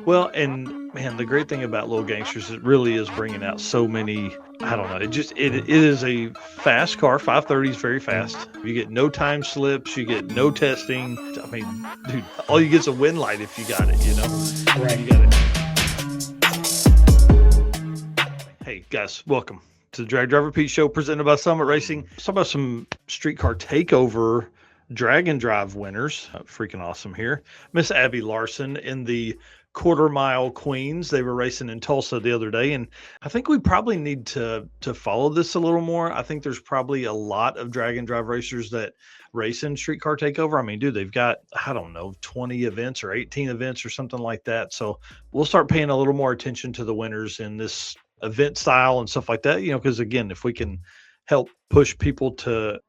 Well, and man, the great thing about Little Gangsters, it really is bringing out so many. I don't know. It is a fast car. 530 is very fast. You get no time slips. You get no testing. I mean, dude, all you get is a win light if you got it. Right. You got it. Hey guys, welcome to the Drag Driver Pete Show presented by Summit Racing. Let's talk about some Street Car Takeover Drag and Drive winners. Freaking awesome here. Miss Abby Larson in the Quarter Mile Queens. They were racing in Tulsa the other day, and I think we probably need to follow this a little more. I think there's probably a lot of drag and drive racers that race in Street Car Takeover. I mean, dude, they've got, I don't know, 20 events or 18 events or something like that. So we'll start paying a little more attention to the winners in this event style and stuff like that, because again, if we can help push people to,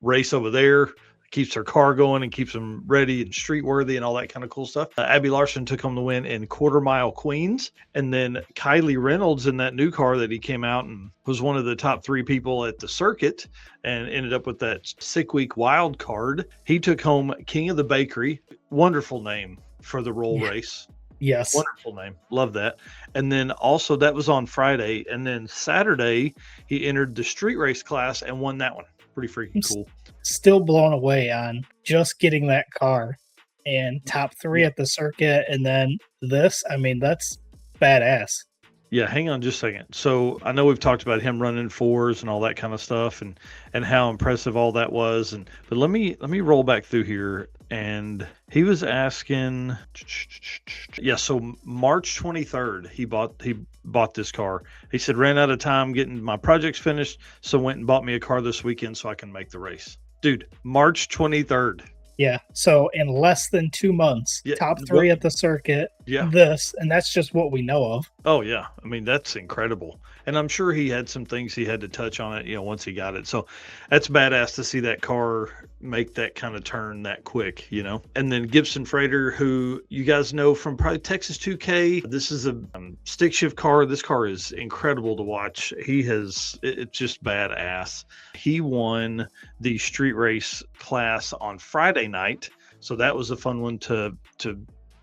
race over there, keeps their car going and keeps them ready and street worthy and all that kind of cool stuff. Abby Larson took home the win in Quarter Mile Queens. And then Kylie Reynolds in that new car that he came out and was one of the top 3 people at the circuit and ended up with that Sick Week wild card. He took home King of the Bakery. Wonderful name for the roll race. Yes. Wonderful name. Love that. And then also that was on Friday. And then Saturday, he entered the street race class and won that one. Pretty freaking cool. Still blown away on just getting that car and top 3 at the circuit. And then this, I mean, that's badass. Yeah, hang on just a second. So I know we've talked about him running 4s and all that kind of stuff and how impressive all that was. But let me roll back through here. And he was asking, so March 23rd, he bought this car. He said, ran out of time getting my projects finished, so went and bought me a car this weekend so I can make the race. Dude, March 23rd. Yeah, so in less than 2 months, top 3 at the circuit, and that's just what we know of. Oh, yeah. I mean, that's incredible. And I'm sure he had some things he had to touch on it, once he got it. So that's badass to see that car make that kind of turn that quick, And then Gibson Freigher, who you guys know from probably Texas 2K. This is a stick shift car. This car is incredible to watch. It's just badass. He won the street race class on Friday night. So that was a fun one to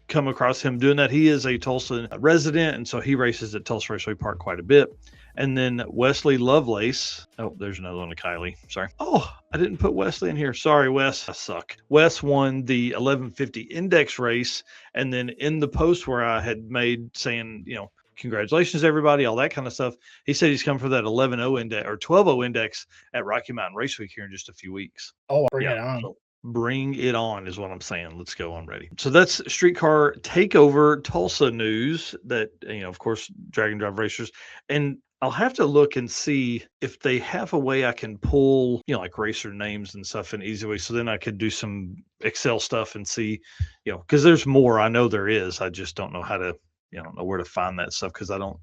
come across him doing that. He is a Tulsa resident, and so he races at Tulsa Raceway Park quite a bit. And then Wesley Lovelace. Oh, there's another one to Kylie. Sorry. Oh, I didn't put Wesley in here. Sorry, Wes. I suck. Wes won the 1150 index race. And then in the post where I had made saying, congratulations, everybody, all that kind of stuff, he said he's come for that 11.0 index or 12.0 index at Rocky Mountain Race Week here in just a few weeks. Oh, bring it on. So bring it on is what I'm saying. Let's go. I'm ready. So that's Streetcar Takeover Tulsa news that, of course, drag and drive racers. And I'll have to look and see if they have a way I can pull, like racer names and stuff in easy way. So then I could do some Excel stuff and see, because there's more. I know there is. I just don't know how to, I don't know where to find that stuff because I don't,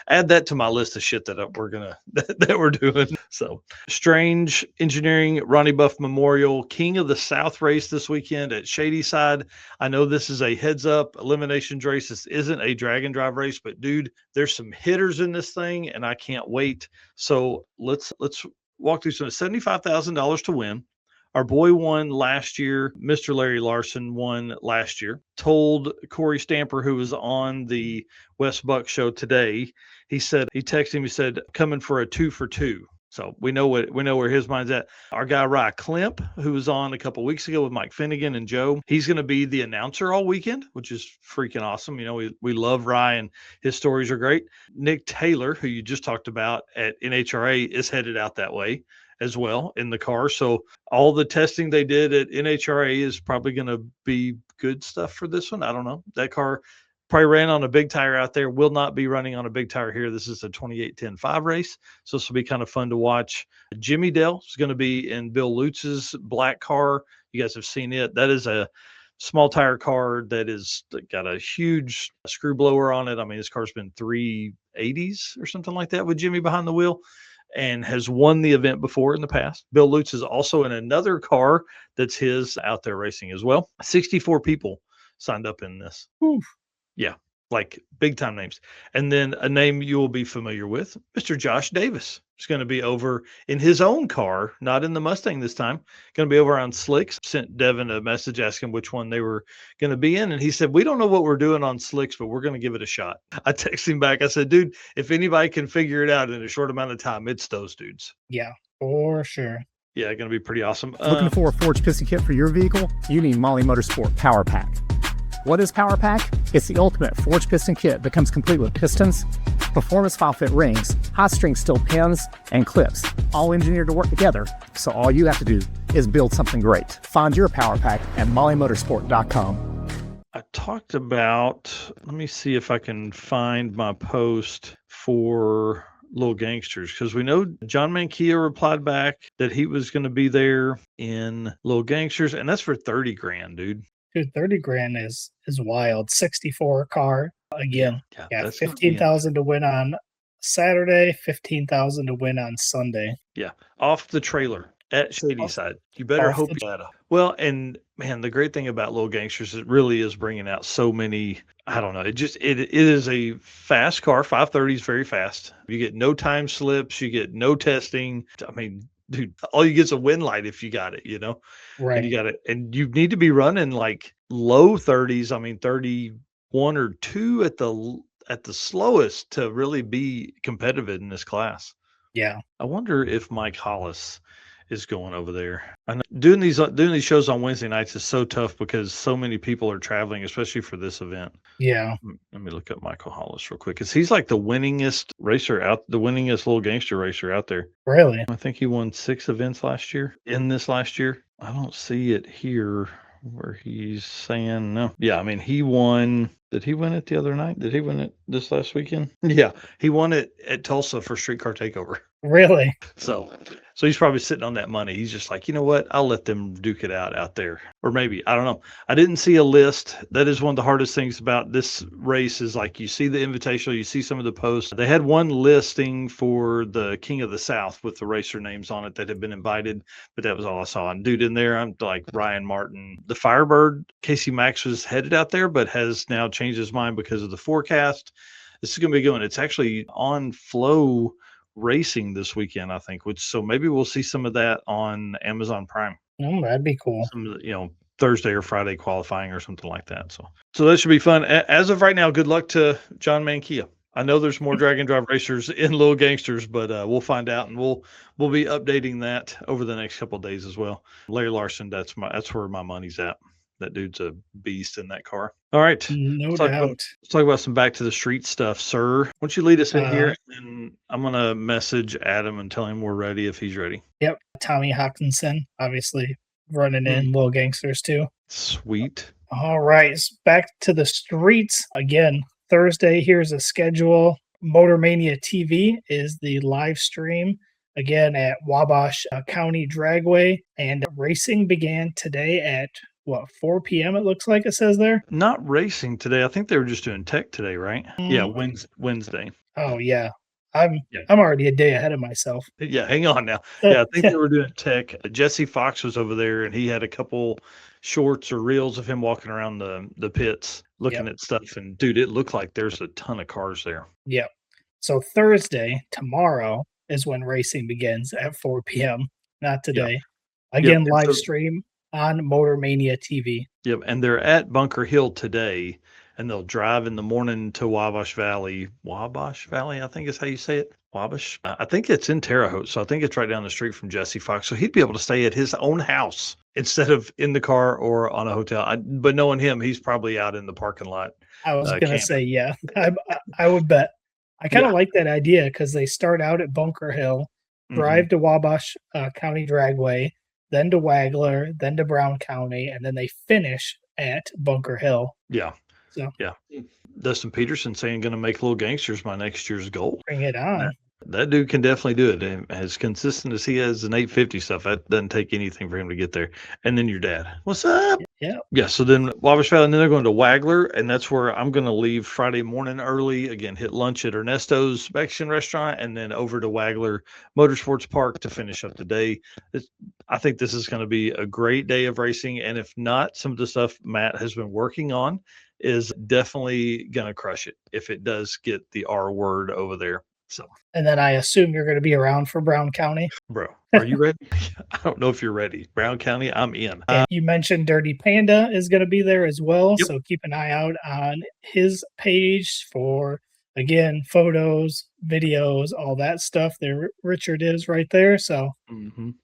add that to my list of shit that we're doing. So Strange Engineering, Ronnie Buff Memorial King of the South race this weekend at Shady Side. I know this is a heads up eliminations race. This isn't a drag and drive race, but dude, there's some hitters in this thing and I can't wait. So let's walk through some. $75,000 to win. Our boy won last year. Mr. Larry Larson won last year. Told Corey Stamper, who was on the West Buck show today, he texted him, he said, coming for a 2 for 2. So we know where his mind's at. Our guy Rye Klemp, who was on a couple weeks ago with Mike Finnegan and Joe, he's going to be the announcer all weekend, which is freaking awesome. We love Rye and his stories are great. Nick Taylor, who you just talked about at NHRA, is headed out that way as well in the car. So all the testing they did at NHRA is probably going to be good stuff for this one. I don't know. That car probably ran on a big tire out there, will not be running on a big tire here. This is a 28-10-5 race. So this will be kind of fun to watch. Jimmy Dale is going to be in Bill Lutz's black car. You guys have seen it. That is a small tire car that got a huge screw blower on it. I mean, this car's been 380s or something like that with Jimmy behind the wheel, and has won the event before in the past. Bill Lutz is also in another car that's his out there racing as well. 64 people signed up in this. Oof. Yeah, like big time names. And then a name you will be familiar with, Mr. Josh Davis. He's going to be over in his own car, not in the Mustang this time. Going to be over on Slicks. Sent Devin a message asking which one they were going to be in. And he said, we don't know what we're doing on Slicks, but we're going to give it a shot. I texted him back. I said, dude, if anybody can figure it out in a short amount of time, it's those dudes. Yeah, for sure. Yeah, going to be pretty awesome. Looking for a forged piston kit for your vehicle? You need Maania Motorsport Power Pack. What is Power Pack? It's the ultimate forged piston kit that comes complete with pistons, performance file fit rings, hot string steel pins, and clips, all engineered to work together. So all you have to do is build something great. Find your Power Pack at MaaniaMotorsport.com. I talked about, let me see if I can find my post for Little Gangsters, because we know John Maania replied back that he was going to be there in Little Gangsters, and that's for 30 grand, dude. Dude, 30 grand is wild. 64 car again. Yeah, 15,000 to win on Saturday, 15,000 to win on Sunday. Yeah, off the trailer at Shady Side. You better hope you had a. Well, and man, the great thing about Little Gangsters, it really is bringing out so many. I don't know. It is a fast car. 530 is very fast. You get no time slips. You get no testing. I mean, dude, all you get is a wind light if you got it, you know? Right. And you got it. And you need to be running like low 30s. I mean, 31 or 2 at the slowest to really be competitive in this class. Yeah. I wonder if Mike Hollis is going over there. I know doing these shows on Wednesday nights is so tough because so many people are traveling, especially for this event. Yeah. Let me look up Michael Hollis real quick, because he's like the winningest Little Gangster racer out there. Really? I think he won 6 events last year. I don't see it here where he's saying no. Yeah, I mean, he won. Did he win it the other night? Did he win it this last weekend? Yeah, he won it at Tulsa for Street Car Takeover. Really? So he's probably sitting on that money. He's just like, you know what? I'll let them duke it out there. Or maybe, I don't know. I didn't see a list. That is one of the hardest things about this race is like you see the invitational, you see some of the posts. They had one listing for the King of the South with the racer names on it that had been invited, but that was all I saw. And dude, in there, I'm like Ryan Martin. The Firebird, Casey Max was headed out there, but has now changed his mind because of the forecast. This is going to be going. It's actually on Flow Racing this weekend, I think, so maybe we'll see some of that on Amazon Prime. Oh, that'd be cool. Some of the, Thursday or Friday qualifying or something like that. So that should be fun. As of right now, good luck to John Maania. I know there's more drag and drive racers in Little Gangsters, but we'll find out, and we'll be updating that over the next couple of days as well. Larry Larson, that's where my money's at. That dude's a beast in that car. All right. No doubt. Let's talk about some back to the street stuff, sir. Why don't you lead us in here, and I'm going to message Adam and tell him we're ready if he's ready. Yep. Tommy Hopkinson, obviously running in Little Gangsters too. Sweet. All right. Back to the streets again. Thursday, here's a schedule. Motor Mania TV is the live stream again at Wabash County Dragway, and racing began today at 4 p.m. it looks like it says there. Not racing today. I think they were just doing tech today, right? Yeah, Wednesday. Oh yeah. I'm already a day ahead of myself. Yeah, hang on now. Yeah, I think they were doing tech. Jesse Fox was over there, and he had a couple shorts or reels of him walking around the pits looking at stuff. And dude, it looked like there's a ton of cars there. Yep. So Thursday, tomorrow, is when racing begins at 4 p.m. Not today. Again, live stream on Motor Mania TV. Yep, and they're at Bunker Hill today, and they'll drive in the morning to Wabash Valley. Wabash Valley, I think is how you say it. Wabash. I think it's in Terre Haute, so I think it's right down the street from Jesse Fox. So he'd be able to stay at his own house instead of in the car or on a hotel. But knowing him, he's probably out in the parking lot. I was going to say, yeah, I would bet. I kind of like that idea because they start out at Bunker Hill, drive to Wabash County Dragway, then to Wagler, then to Brown County, and then they finish at Bunker Hill. Yeah. So Dustin Peterson saying going to make Little Gangsters my next year's goal. Bring it on. That dude can definitely do it. And as consistent as he is in 850 stuff, that doesn't take anything for him to get there. And then your dad, what's up? Yeah. Yeah. So then Wabash Valley, and then they're going to Wagler, and that's where I'm going to leave Friday morning early. Again, hit lunch at Ernesto's Mexican restaurant, and then over to Wagler Motorsports Park to finish up the day. I think this is going to be a great day of racing. And if not, some of the stuff Matt has been working on is definitely going to crush it if it does get the R word over there. So, And then I assume you're going to be around for Brown County. bro, are you ready? I don't know if you're ready. Brown County, I'm in. And you mentioned Dirty Panda is going to be there as well. Yep. So keep an eye out on his page for, again, photos, videos, all that stuff. There, Richard is right there. So going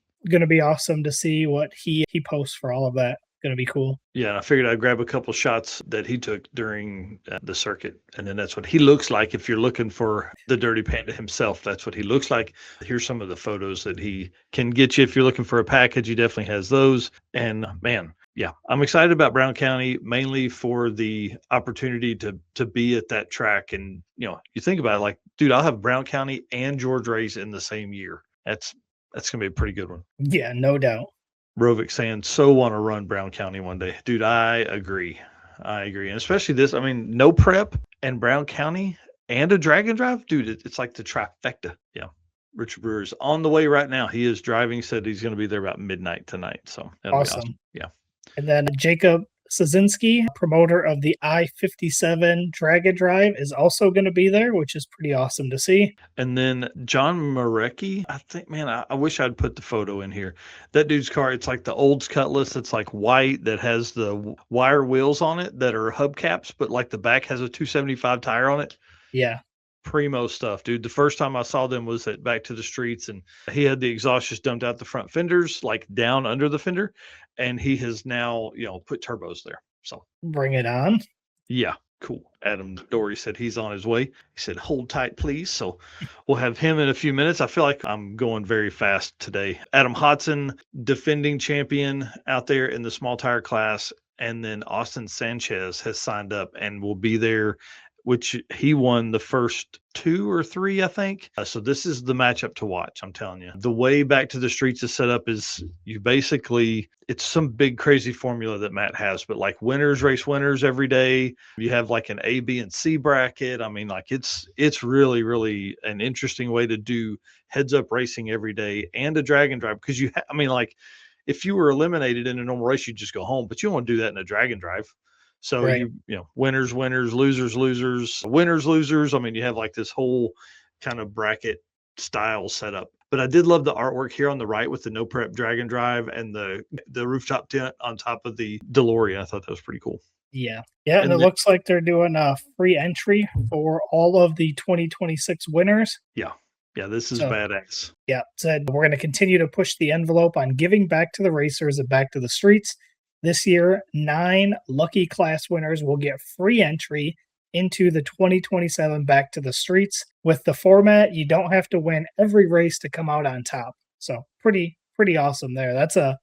to be awesome to see what he posts for all of that. Going to be cool. Yeah, I figured I'd grab a couple shots that he took during the circuit, and then that's what he looks like. If you're looking for the Dirty Panda himself, that's what he looks like. Here's some of the photos that he can get you. If you're looking for a package, he definitely has those. And man, yeah, I'm excited about Brown County, mainly for the opportunity to be at that track. And, you know, you think about it, like, dude, I'll have Brown County and George Race in the same year. That's going to be a pretty good one. Yeah, no doubt. Rovik saying, so want to run Brown County one day. Dude, I agree. And especially this, I mean, no prep and Brown County and a drag and drive. Dude, it's like the trifecta. Yeah. Richard Brewer's on the way right now. He is driving, said he's going to be there about midnight tonight. So that'll be awesome. Yeah. And then Jacob Szynski, promoter of the I-57 Drag and Drive, is also going to be there, which is pretty awesome to see. And then John Marecki, I think, man, I wish I'd put the photo in here. That dude's car, it's like the Olds Cutlass. It's like white that has the wire wheels on it that are hubcaps, but like the back has a 275 tire on it. Yeah. Primo stuff, dude. The first time I saw them was at Back to the Streets, and he had the exhaust just dumped out the front fenders, like down under the fender, and he has now, you know, put turbos there. So bring it on. Yeah, cool. Adam Dory said he's on his way. He said, hold tight, please. So we'll have him in a few minutes. I feel like I'm going very fast today. Adam Hodson, defending champion out there in the small tire class. And then Austin Sanchez has signed up and will be there, which he won the first 2 or 3, I think. So this is the matchup to watch. I'm telling you, the way Back to the Streets is set up is you basically, it's some big crazy formula that Matt has, but like winners race winners every day. You have like an A, B, and C bracket. I mean, like it's really, really an interesting way to do heads up racing every day and a drag and drive, because I mean, like if you were eliminated in a normal race, you just go home, but you don't want to do that in a drag and drive. So right. you know, winners, losers, winners, losers. I mean, you have like this whole kind of bracket style setup. But I did love the artwork here on the right with the no prep drag and drive and the rooftop tent on top of the DeLorean. I thought that was pretty cool. Yeah. Yeah. And it looks like they're doing a free entry for all of the 2026 winners. Yeah. Yeah. This is badass. Yeah. Said we're going to continue to push the envelope on giving back to the racers and back to the streets. This year, 9 lucky class winners will get free entry into the 2027 Back to the Streets. With the format, you don't have to win every race to come out on top. So pretty awesome there. That's a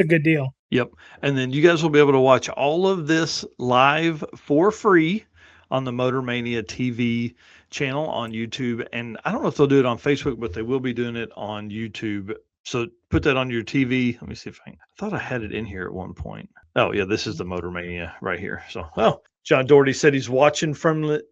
good deal. Yep. And then you guys will be able to watch all of this live for free on the Motor Mania TV channel on YouTube. And I don't know if they'll do it on Facebook, but they will be doing it on YouTube. So put that on your TV. Let me see if I thought I had it in here at one point. Oh yeah, this is the Motor Mania right here. So, John Doherty said he's watching from the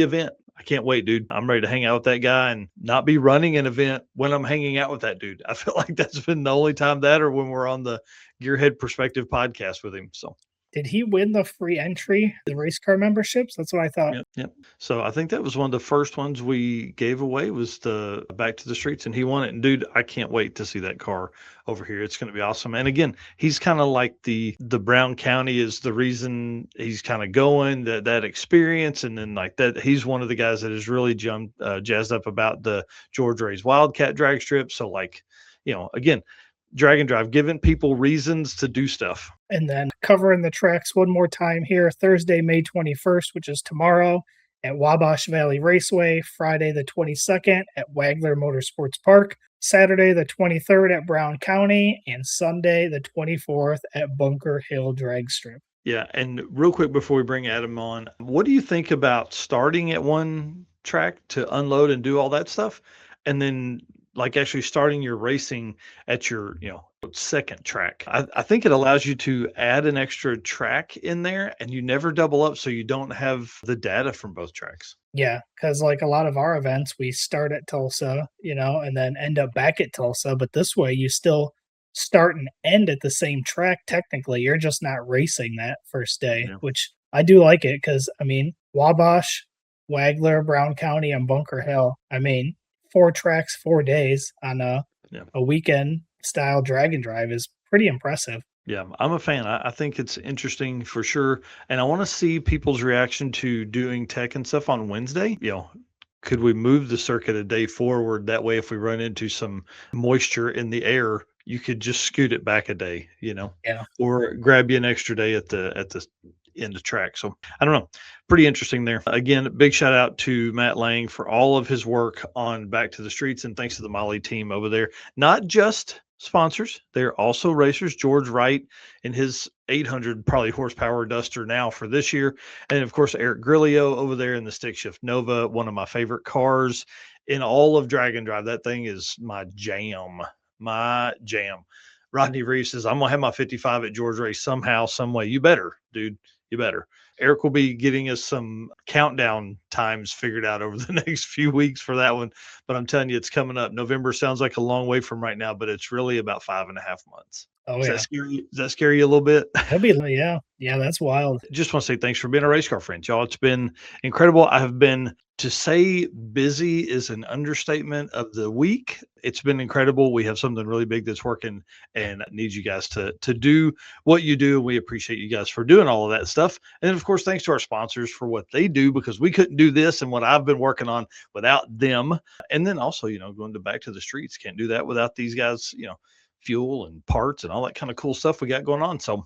event. I can't wait, dude. I'm ready to hang out with that guy and not be running an event when I'm hanging out with that dude. I feel like that's been the only time that, or when we're on the Gearhead Perspective podcast with him. So. Did he win the free entry, the race car memberships? That's what I thought. Yep. So I think that was one of the first ones we gave away was the Back to the Streets, and he won it. And dude, I can't wait to see that car over here. It's going to be awesome. And again, he's kind of like the Brown County is the reason he's kind of going, that experience. And then like that, he's one of the guys that has really jazzed up about the George Ray's Wildcat drag strip. So like, you know, again, drag and drive, giving people reasons to do stuff. And then covering the tracks one more time here, Thursday, May 21st, which is tomorrow at Wabash Valley Raceway, Friday the 22nd at Wagler Motorsports Park, Saturday the 23rd at Brown County, and Sunday the 24th at Bunker Hill Drag Strip. Yeah, and real quick before we bring Adam on, what do you think about starting at one track to unload and do all that stuff, and then like actually starting your racing at your, you know, second track? I think it allows you to add an extra track in there and you never double up, so you don't have the data from both tracks. Yeah, because like a lot of our events, we start at Tulsa, you know, and then end up back at Tulsa. But this way you still start and end at the same track. Technically, you're just not racing that first day, which I do like it because, I mean, Wabash, Wagler, Brown County, and Bunker Hill. I mean, 4 tracks, 4 days on Yeah. a weekend style drag and drive is pretty impressive. Yeah, I'm a fan. I think it's interesting for sure. And I want to see people's reaction to doing tech and stuff on Wednesday. Could we move the circuit a day forward? That way, if we run into some moisture in the air, you could just scoot it back a day, Yeah. or grab you an extra day at the end of track. So I don't know. Pretty interesting there. Again, big shout out to Matt Lang for all of his work on Back to the Streets, and thanks to the Molly team over there. Not just sponsors, they're also racers. George Wright in his 800 probably horsepower Duster now for this year, and of course Eric Grillio over there in the Stick Shift Nova, one of my favorite cars in all of drag and drive. That thing is my jam. My jam. Rodney Reeves says, I'm gonna have my 55 at George Race somehow, some way. You better, dude. You better. Eric will be getting us some countdown times figured out over the next few weeks for that one. But I'm telling you, it's coming up. November sounds like a long way from right now, but it's really about 5.5 months. Oh, Does yeah. that scare you? Does that scare you a little bit? That'd be, yeah. Yeah, that's wild. Just want to say thanks for being a race car friend, y'all. It's been incredible. I have been, to say busy is an understatement of the week. It's been incredible. We have something really big that's working and need you guys to do what you do. We appreciate you guys for doing all of that stuff. And then, of course, thanks to our sponsors for what they do, because we couldn't do this and what I've been working on without them. And then also, going to Back to the Streets, can't do that without these guys, fuel and parts and all that kind of cool stuff we got going on. So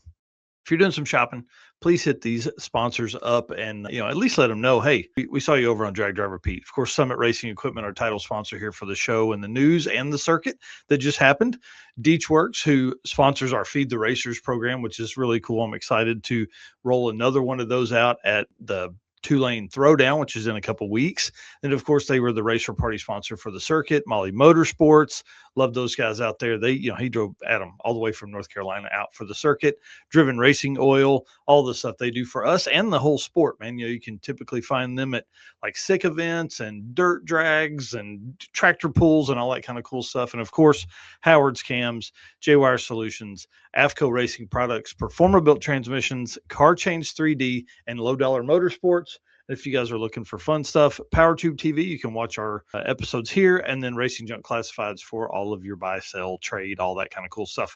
if you're doing some shopping, please hit these sponsors up and, at least let them know, hey, we saw you over on Drag Driver Pete. Of course, Summit Racing Equipment, our title sponsor here for the show and the news and the circuit that just happened. Deech Works, who sponsors our Feed the Racers program, which is really cool. I'm excited to roll another one of those out at the Two-Lane Throwdown, which is in a couple weeks. And of course, they were the Racer Party sponsor for the circuit. Molly Motorsports, love those guys out there. They, he drove Adam all the way from North Carolina out for the circuit. Driven Racing Oil, all the stuff they do for us and the whole sport, man. You can typically find them at like sick events and dirt drags and tractor pulls and all that kind of cool stuff. And of course, Howard's Cams, J-Wire Solutions, AFCO Racing Products, Performer Built Transmissions, Car Change 3D, and Low Dollar Motorsports. If you guys are looking for fun stuff, PowerTube TV, you can watch our episodes here, and then Racing Junk Classifieds for all of your buy, sell, trade, all that kind of cool stuff.